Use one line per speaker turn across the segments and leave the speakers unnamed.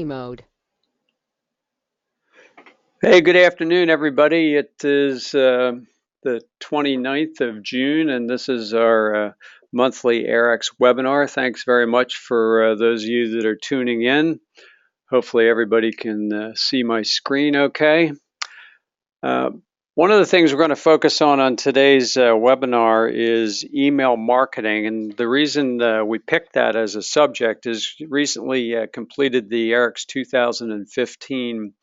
mode.
Hey, good afternoon, everybody. It is the 29th of June, and this is our monthly Airx webinar. Thanks very much for those of you that are tuning in. Hopefully everybody can see my screen okay. Uh, One of the things we're going to focus on today's webinar is email marketing. And the reason we picked that as a subject is recently completed the Airx 2015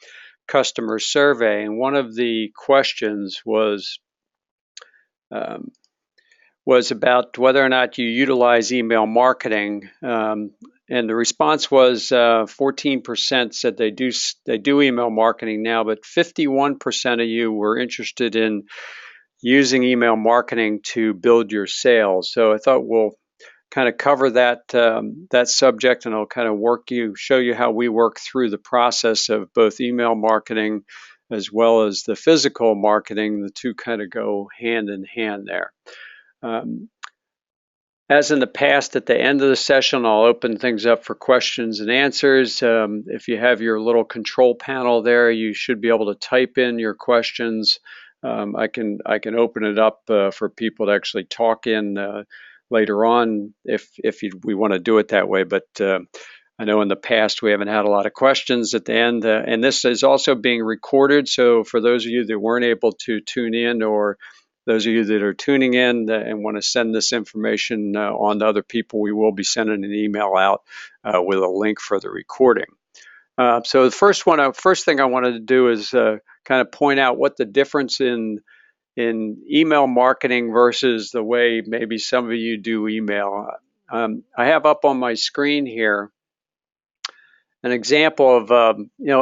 customer survey, and one of the questions um, was about whether or not you utilize email marketing. And the response was 14% said they do email marketing now, but 51% of you were interested in using email marketing to build your sales. So I thought we'll kind of cover that subject, and I'll kind of show you how we work through the process of both email marketing as well as the physical marketing. The two kind of go hand in hand there. Um, as in the past, at the end of the session, I'll open things up for questions and answers. If you have your little control panel there, you should be able to type in your questions. I can open it up for people to actually talk in later on if we want to do it that way. But I know in the past we haven't had a lot of questions at the end, and this is also being recorded. So for those of you that weren't able to tune in, or those of you that are tuning in and want to send this information on to other people, we will be sending an email out with a link for the recording. So the first thing I wanted to do is kind of point out what the difference in email marketing versus the way maybe some of you do email. I have up on my screen here an example of a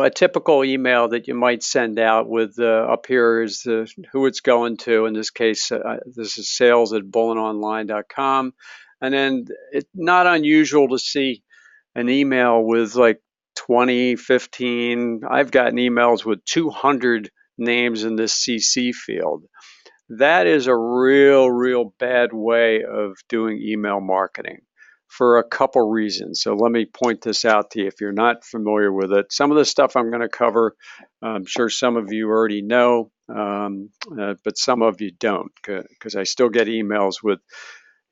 typical email that you might send out with up here is who it's going to. In this case, this is sales@bulletonline.com, and then it's not unusual to see an email with like 20, 15. I've gotten emails with 200 names in this CC field. That is a real bad way of doing email marketing for a couple reasons. So let me point this out to you if you're not familiar with it. Some of the stuff I'm going to cover, I'm sure some of you already know, but some of you don't, because I still get emails with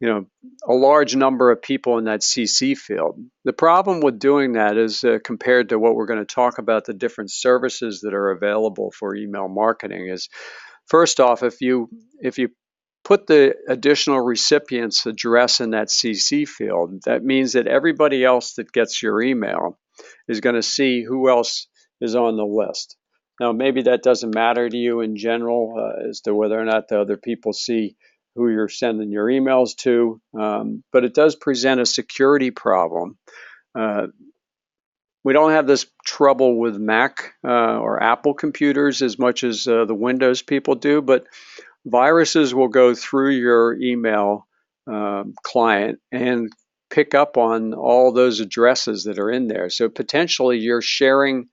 a large number of people in that CC field. The problem with doing that is compared to what we're going to talk about, the different services that are available for email marketing is, first off, if you put the additional recipient's address in that CC field, that means that everybody else that gets your email is going to see who else is on the list. Now, maybe that doesn't matter to you in general as to whether or not the other people see who you're sending your emails to, but it does present a security problem. Uh, we don't have this trouble with Mac or Apple computers as much as the Windows people do, but viruses will go through your email client and pick up on all those addresses that are in there. So potentially you're sharing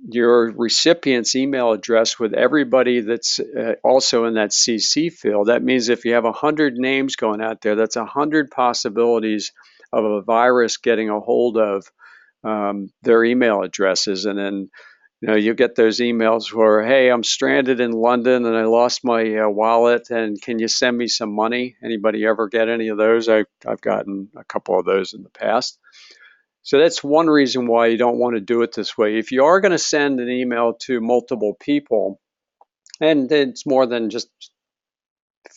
your recipient's email address with everybody that's also in that CC field. That means if you have 100 names going out there, that's 100 possibilities of a virus getting a hold of their email addresses. And then you get those emails where, hey, I'm stranded in London and I lost my wallet, and can you send me some money? Anybody ever get any of those? I've gotten a couple of those in the past. So that's one reason why you don't want to do it this way. If you are going to send an email to multiple people, and it's more than just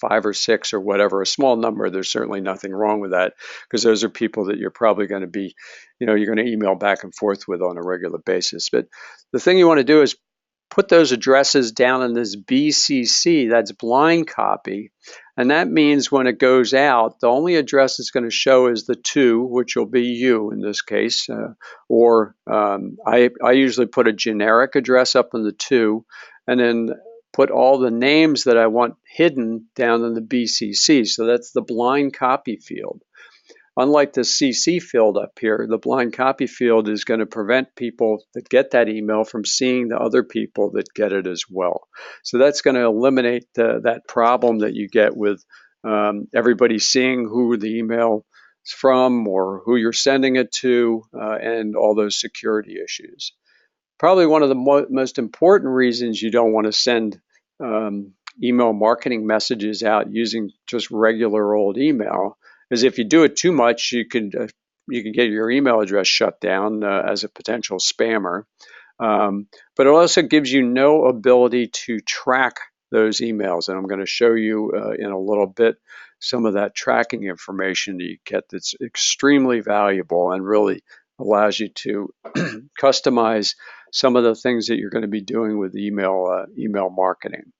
5 or 6 or whatever, a small number, there's certainly nothing wrong with that, because those are people that you're probably going to be, you're going to email back and forth with on a regular basis. But the thing you want to do is put those addresses down in this BCC, that's blind copy. And that means when it goes out, the only address it's going to show is the to, which will be you in this case. I usually put a generic address up in the to, and then put all the names that I want hidden down in the BCC. So that's the blind copy field. Unlike the CC field up here, the blind copy field is going to prevent people that get that email from seeing the other people that get it as well. So that's going to eliminate that problem that you get with everybody seeing who the email from or who you're sending it to, and all those security issues. Probably one of the most important reasons you don't want to send email marketing messages out using just regular old email is if you do it too much, you can get your email address shut down as a potential spammer. But it also gives you no ability to track those emails, and I'm going to show you in a little bit some of that tracking information that you get that's extremely valuable and really allows you to customize some of the things that you're going to be doing with email marketing.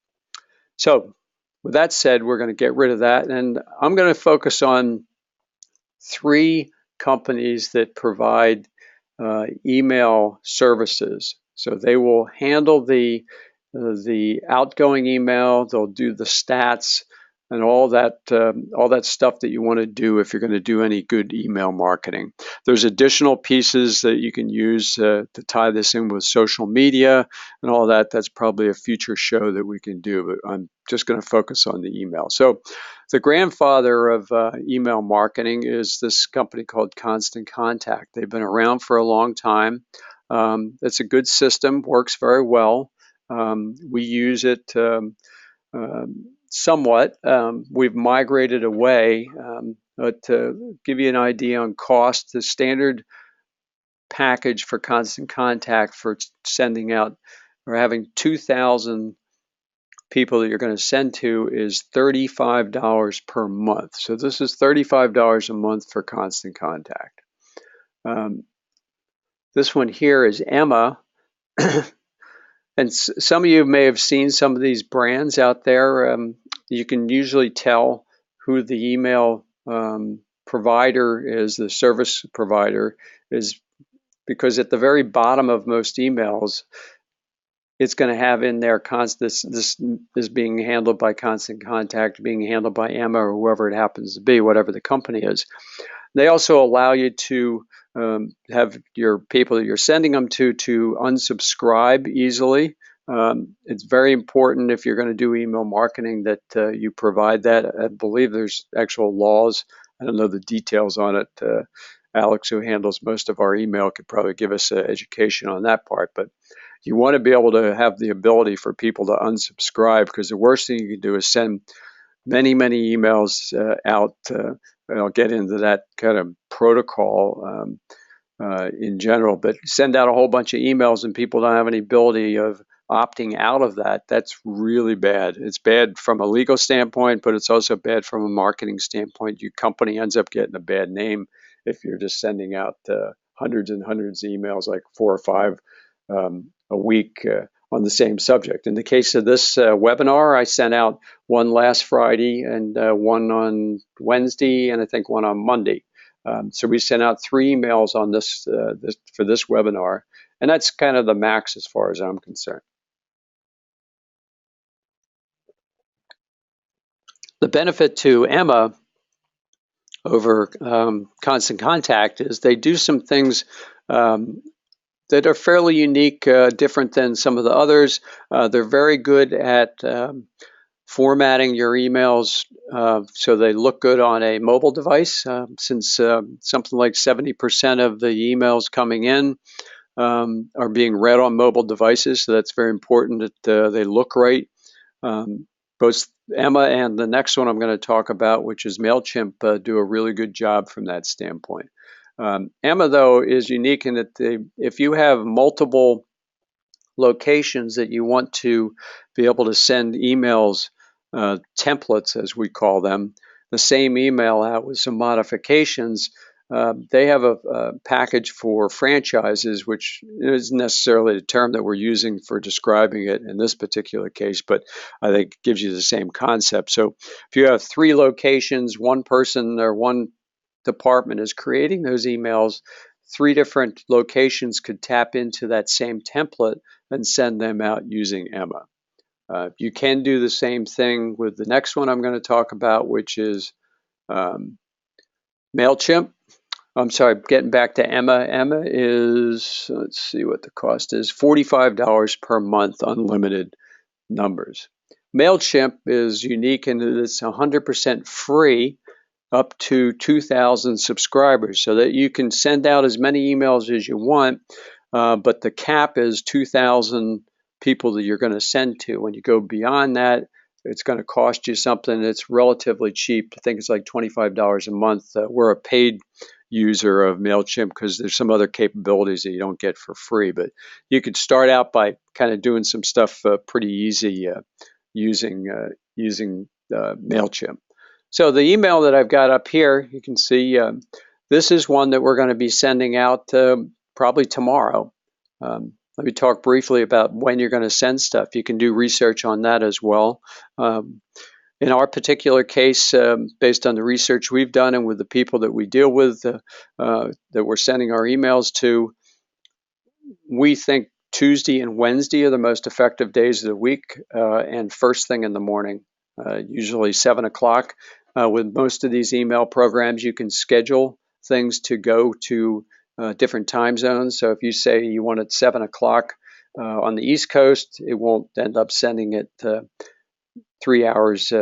So with that said, we're going to get rid of that, and I'm going to focus on 3 companies that provide email services. So they will handle the outgoing email, they'll do the stats, and all that stuff that you want to do if you're going to do any good email marketing. There's additional pieces that you can use to tie this in with social media and all that. That's probably a future show that we can do, but I'm just going to focus on the email. So the grandfather of email marketing is this company called Constant Contact. They've been around for a long time. It's a good system, works very well. We use it somewhat. We've migrated away, but to give you an idea on cost, the standard package for Constant Contact for sending out or having 2,000 people that you're going to send to is $35 per month. So this is $35 a month for Constant Contact. This one here is Emma. And some of you may have seen some of these brands out there. You can usually tell who the email provider is, the service provider is, because at the very bottom of most emails, it's going to have in there this is being handled by Constant Contact, being handled by Emma or whoever it happens to be, whatever the company is. They also allow you to have your people that you're sending them to unsubscribe easily. It's very important if you're going to do email marketing that you provide that. I believe there's actual laws. I don't know the details on it. Alex, who handles most of our email, could probably give us education on that part. But you want to be able to have the ability for people to unsubscribe, because the worst thing you can do is send many emails out. I'll get into that kind of protocol in general, but send out a whole bunch of emails and people don't have any ability of opting out of that. That's really bad. It's bad from a legal standpoint, but it's also bad from a marketing standpoint. Your company ends up getting a bad name if you're just sending out hundreds and hundreds of emails, like 4 or 5 a week on the same subject. In the case of this webinar, I sent out one last Friday and one on Wednesday, and I think one on Monday. So we sent out 3 emails on this for this webinar, and that's kind of the max as far as I'm concerned. The benefit to Emma over Constant Contact is they do some things that are fairly unique, different than some of the others. They're very good at formatting your emails so they look good on a mobile device, since something like 70% of the emails coming in are being read on mobile devices. So that's very important that they look right. Both Emma and the next one I'm going to talk about, which is MailChimp, do a really good job from that standpoint. Emma, though, is unique in that if you have multiple locations that you want to be able to send emails, templates as we call them, the same email out with some modifications, they have a package for franchises, which isn't necessarily the term that we're using for describing it in this particular case, but I think it gives you the same concept. So if you have 3 locations, one person or one department is creating those emails, 3 different locations could tap into that same template and send them out using Emma. You can do the same thing with the next one I'm going to talk about, which is MailChimp. I'm sorry, getting back to Emma. Emma is, let's see what the cost is, $45 per month, unlimited numbers. MailChimp is unique in that it's 100% free. up to 2,000 subscribers, so that you can send out as many emails as you want, but the cap is 2,000 people that you're going to send to. When you go beyond that, it's going to cost you something that's relatively cheap. I think it's like $25 a month. We're a paid user of MailChimp because there's some other capabilities that you don't get for free. But you could start out by kind of doing some stuff pretty easy using MailChimp. So the email that I've got up here, you can see this is one that we're going to be sending out probably tomorrow. Let me talk briefly about when you're going to send stuff. You can do research on that as well. In our particular case, based on the research we've done and with the people that we deal with, that we're sending our emails to, we think Tuesday and Wednesday are the most effective days of the week, and first thing in the morning, usually 7 o'clock. With most of these email programs, you can schedule things to go to different time zones. So if you say you want it 7 o'clock on the East Coast, it won't end up sending it 3 hours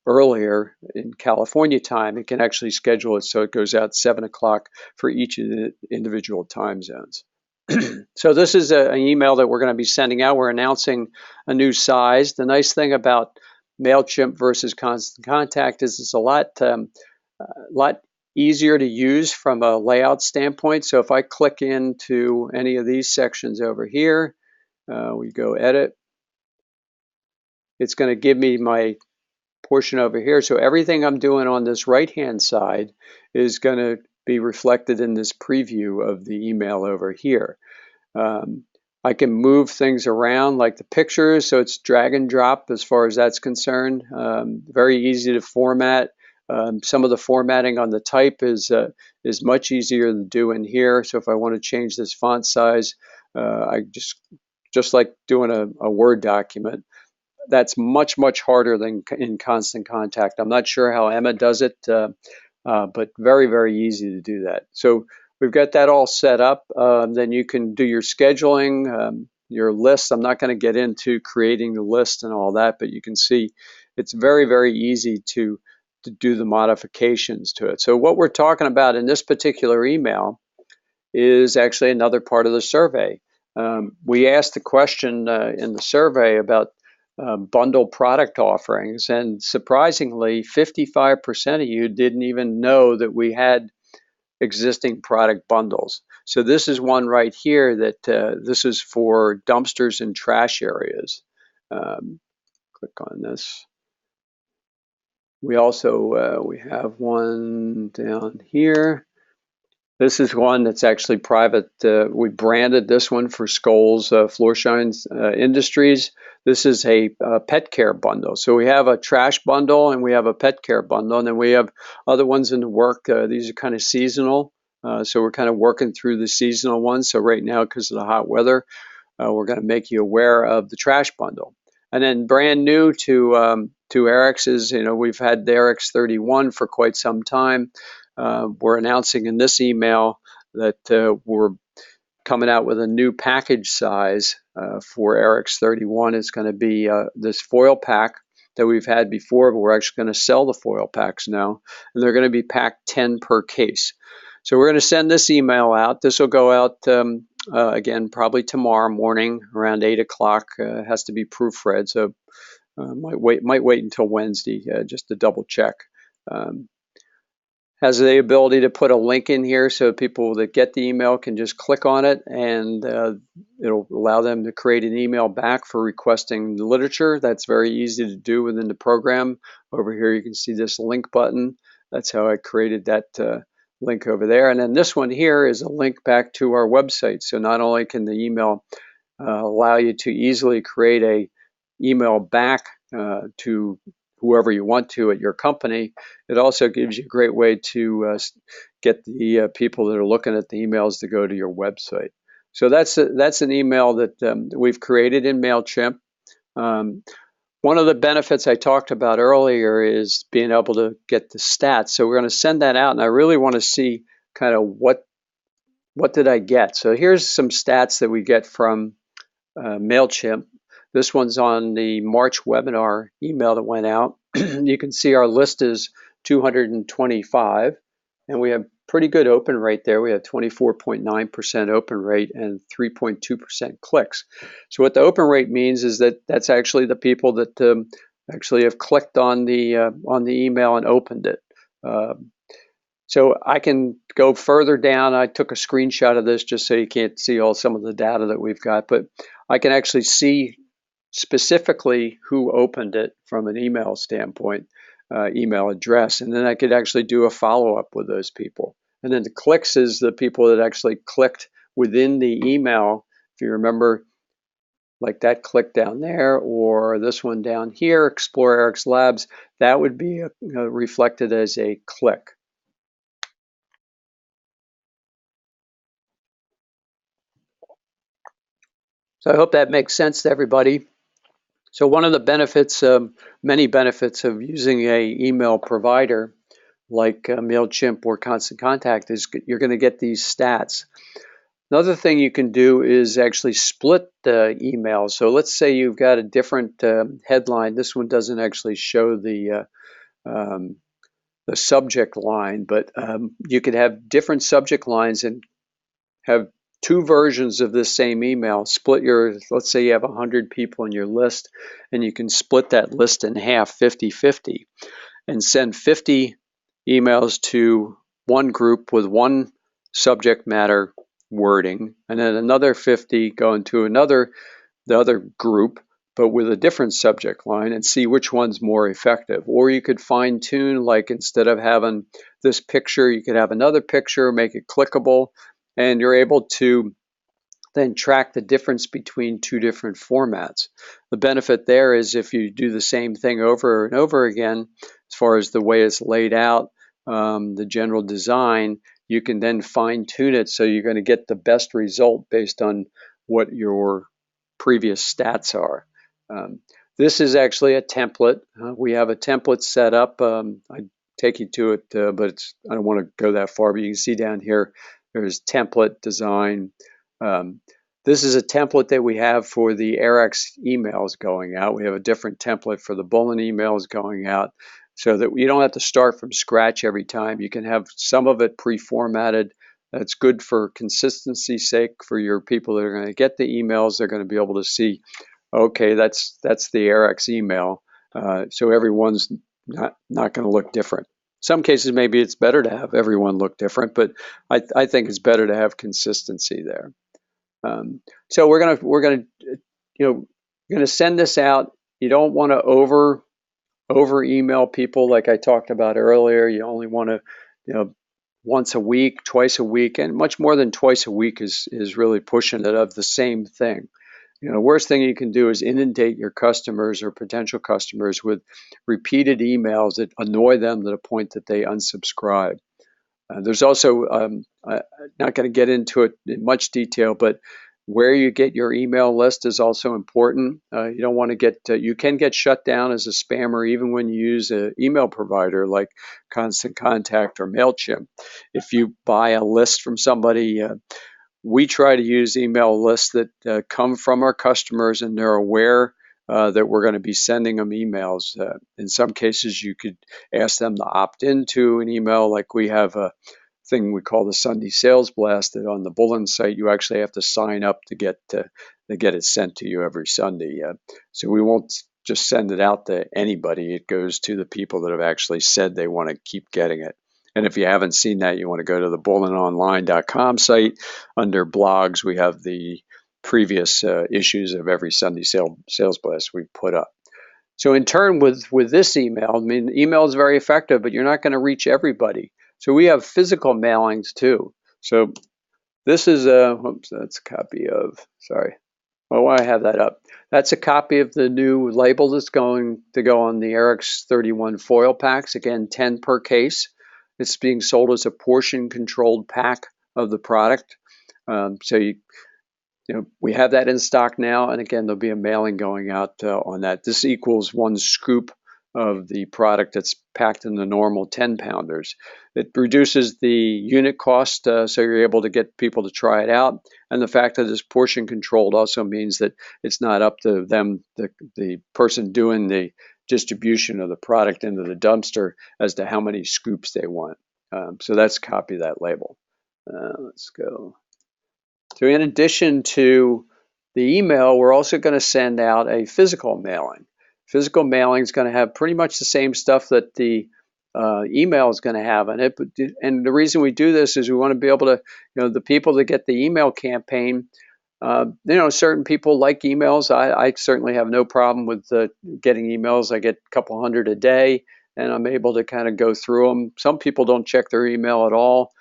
earlier in California time. It can actually schedule it so it goes out 7 o'clock for each of the individual time zones. So this is an email that we're going to be sending out. We're announcing a new size. The nice thing about MailChimp versus Constant Contact is it's a lot easier to use from a layout standpoint. So if I click into any of these sections over here, we go edit, it's going to give me my portion over here. So everything I'm doing on this right-hand side is going to be reflected in this preview of the email over here. I can move things around like the pictures, so it's drag and drop as far as that's concerned. Very easy to format. Some of the formatting on the type is much easier to do in here. So if I want to change this font size, I just like doing a Word document. That's much harder than in Constant Contact. I'm not sure how Emma does it, but very easy to do that. So we've got that all set up. Then you can do your scheduling, your list. I'm not going to get into creating the list and all that, but you can see it's very easy to do the modifications to it. So what we're talking about in this particular email is actually another part of the survey. We asked the question in the survey about bundle product offerings, and surprisingly 55% of you didn't even know that we had existing product bundles. So this is one right here that this is for dumpsters and trash areas. Click on this. We also we have one down here. This is one that's actually private. We branded this one for Scholl's Floor Shines Industries. This is a pet care bundle. So we have a trash bundle and we have a pet care bundle, and then we have other ones in the work. These are kind of seasonal. So we're kind of working through the seasonal ones. So right now, because of the hot weather, we're going to make you aware of the trash bundle. And then brand new to Airx is, we've had the Airx 31 for quite some time. We're announcing in this email that we're coming out with a new package size for Airx 31. It's going to be this foil pack that we've had before, but we're actually going to sell the foil packs now, and they're going to be packed 10 per case. So we're going to send this email out. This will go out again probably tomorrow morning around 8 o'clock. It has to be proofread, so might wait until Wednesday just to double check. Has the ability to put a link in here so people that get the email can just click on it, and it'll allow them to create an email back for requesting the literature. That's very easy to do within the program. Over here you can see this link button. That's how I created that link over there. And then this one here is a link back to our website. So not only can the email allow you to easily create a email back to whoever you want to at your company, it also gives you a great way to get the people that are looking at the emails to go to your website. So that's an email that we've created in MailChimp. One of the benefits I talked about earlier is being able to get the stats. So we're going to send that out, and I really want to see kind of what did I get. So here's some stats that we get from MailChimp. This one's on the March webinar email that went out. You can see our list is 225, and we have pretty good open rate there. We have 24.9% open rate and 3.2% clicks. So what the open rate means is that that's actually the people that actually have clicked on the email and opened it. So I can go further down. I took a screenshot of this just so you can't see some of the data that we've got, but I can actually see specifically who opened it from an email standpoint, email address, and then I could actually do a follow-up with those people. And then the clicks is the people that actually clicked within the email. If you remember, like that click down there or this one down here, Explore Airx Labs, that would be reflected as a click. So I hope that makes sense to everybody. So one of the benefits, many benefits of using a email provider like MailChimp or Constant Contact is you're going to get these stats. Another thing you can do is actually split the email. So let's say you've got a different headline. This one doesn't actually show the subject line, but you could have different subject lines and have two versions of this same email. Split let's say you have 100 people in your list, and you can split that list in half, 50-50, and send 50 emails to one group with one subject matter wording, and then another 50 going to the other group, but with a different subject line, and see which one's more effective. Or you could fine tune, like instead of having this picture, you could have another picture, make it clickable, and you're able to then track the difference between two different formats. The benefit there is if you do the same thing over and over again, as far as the way it's laid out, the general design, you can then fine tune it so you're going to get the best result based on what your previous stats are. This is actually a template. We have a template set up. I take you to it, but I don't want to go that far, but you can see down here, there's template design. This is a template that we have for the Airx emails going out. We have a different template for the Bullen emails going out so that you don't have to start from scratch every time. You can have some of it pre-formatted. That's good for consistency's sake for your people that are going to get the emails. They're going to be able to see, okay, that's the Airx email. So everyone's not going to look different. Some cases, maybe it's better to have everyone look different, but I think it's better to have consistency there. So we're gonna send this out. You don't want to over email people like I talked about earlier. You only want to, once a week, twice a week, and much more than twice a week is really pushing it of the same thing. Worst thing you can do is inundate your customers or potential customers with repeated emails that annoy them to the point that they unsubscribe. There's also, I'm not going to get into it in much detail, but where you get your email list is also important. You don't want to you can get shut down as a spammer even when you use an email provider like Constant Contact or MailChimp. If you buy a list from somebody, we try to use email lists that come from our customers and they're aware that we're going to be sending them emails. In some cases, you could ask them to opt into an email. Like we have a thing we call the Sunday Sales Blast that on the Bullen site, you actually have to sign up to get it sent to you every Sunday. So we won't just send it out to anybody. It goes to the people that have actually said they want to keep getting it. And if you haven't seen that, you want to go to the bullenonline.com site. Under blogs, we have the previous issues of every Sunday sales blast we put up. So in turn, with this email, I mean, email is very effective, but you're not going to reach everybody. So we have physical mailings too. So this is that's a copy of, sorry. Well, why I have that up? That's a copy of the new label that's going to go on the Airx 31 foil packs. Again, 10 per case. It's being sold as a portion-controlled pack of the product. So we have that in stock now, and again, there'll be a mailing going out on that. This equals one scoop of the product that's packed in the normal 10-pounders. It reduces the unit cost, so you're able to get people to try it out. And the fact that it's portion controlled also means that it's not up to them, the person doing the distribution of the product into the dumpster as to how many scoops they want. So that's copy that label. Let's go. So in addition to the email, we're also going to send out a physical mailing. Physical mailing is going to have pretty much the same stuff that the email is going to have in it. And the reason we do this is we want to be able to, the people that get the email campaign, certain people like emails. I certainly have no problem with getting emails. I get a couple hundred a day, and I'm able to kind of go through them. Some people don't check their email at all.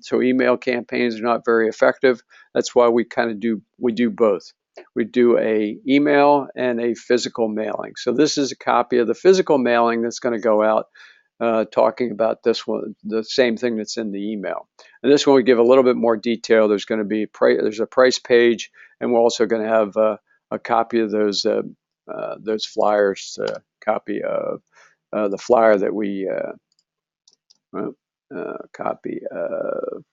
So email campaigns are not very effective. That's why we do both. We do a email and a physical mailing. So this is a copy of the physical mailing that's going to go out talking about this one, the same thing that's in the email. And this one we give a little bit more detail. There's going to be there's a price page, and we're also going to have a copy of those flyers, copy of the flyer that we copy of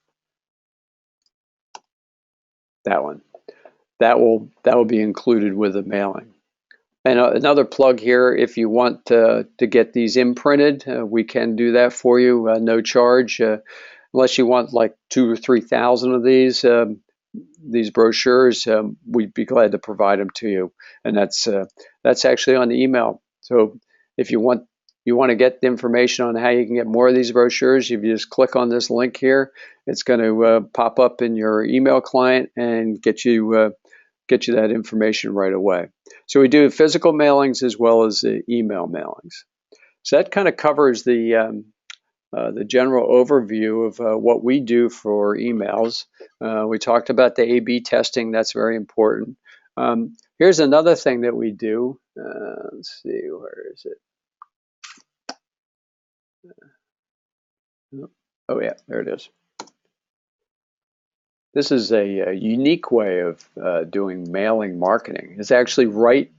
that one. That will be included with the mailing. And another plug here, if you want to get these imprinted, we can do that for you, no charge, unless you want like 2,000 or 3,000 of these brochures. We'd be glad to provide them to you, and that's actually on the email. So if you want to get the information on how you can get more of these brochures, if you just click on this link here, it's going to pop up in your email client and get you that information right away. So we do physical mailings as well as email mailings. So that kind of covers the general overview of what we do for emails. We talked about the A/B testing. That's very important. Here's another thing that we do. Let's see, where is it? Oh yeah, there it is. This is a unique way of doing mailing marketing. It's actually write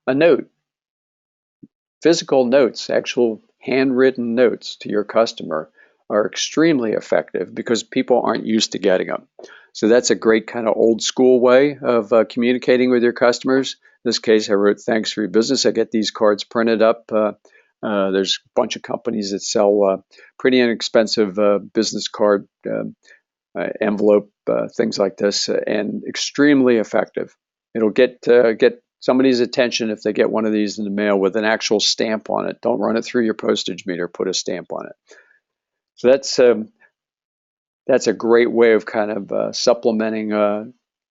a note, physical notes, actual handwritten notes to your customer are extremely effective because people aren't used to getting them. So that's a great kind of old school way of communicating with your customers. In this case, I wrote, "Thanks for your business." I get these cards printed up. There's a bunch of companies that sell pretty inexpensive business card envelope, things like this, and extremely effective. It'll get somebody's attention if they get one of these in the mail with an actual stamp on it. Don't run it through your postage meter. Put a stamp on it. So that's a great way of kind of supplementing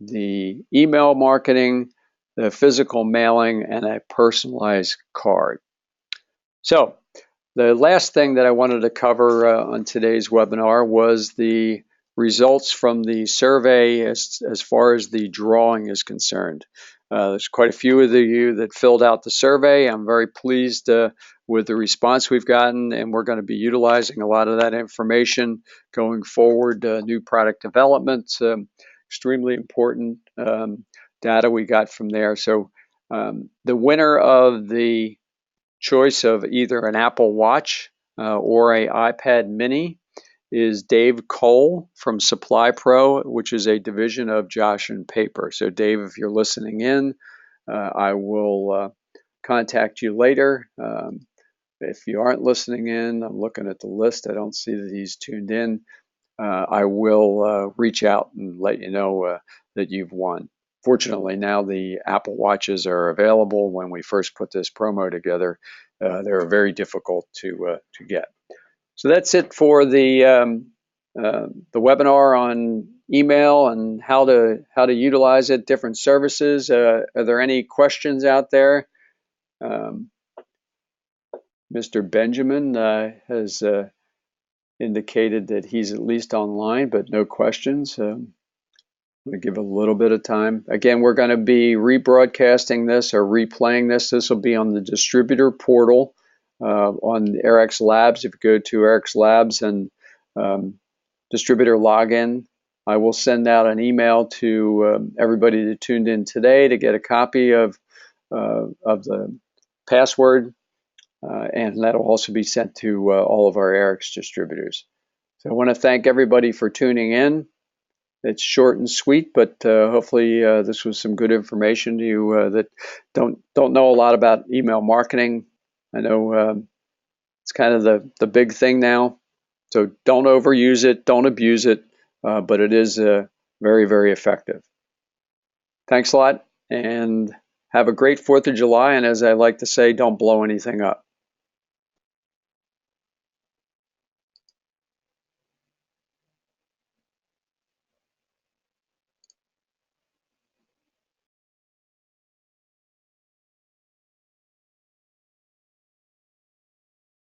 the email marketing, the physical mailing, and a personalized card. So the last thing that I wanted to cover on today's webinar was the results from the survey as far as the drawing is concerned. There's quite a few of you that filled out the survey. I'm very pleased with the response we've gotten, and we're going to be utilizing a lot of that information going forward. New product development, extremely important data we got from there. So the winner of the choice of either an Apple Watch or an iPad mini is Dave Cole from Supply Pro, which is a division of Josh and Paper. So Dave, if you're listening in, I will contact you later. If you aren't listening in, I'm looking at the list. I don't see that he's tuned in. I will reach out and let you know that you've won. Fortunately, now the Apple Watches are available. When we first put this promo together, they were very difficult to get. So that's it for the webinar on email and how to utilize it, different services. Are there any questions out there? Mr. Benjamin has indicated that he's at least online, but no questions. I'm going to give a little bit of time. Again, we're going to be rebroadcasting this or replaying this. This will be on the distributor portal on Airx Labs. If you go to Airx Labs and distributor login, I will send out an email to everybody that tuned in today to get a copy of the password, and that'll also be sent to all of our Airx distributors. So I want to thank everybody for tuning in. It's short and sweet, but hopefully this was some good information to you that don't know a lot about email marketing. I know it's kind of the big thing now. So don't overuse it, don't abuse it, but it is very, very effective. Thanks a lot, and have a great 4th of July. And as I like to say, don't blow anything up.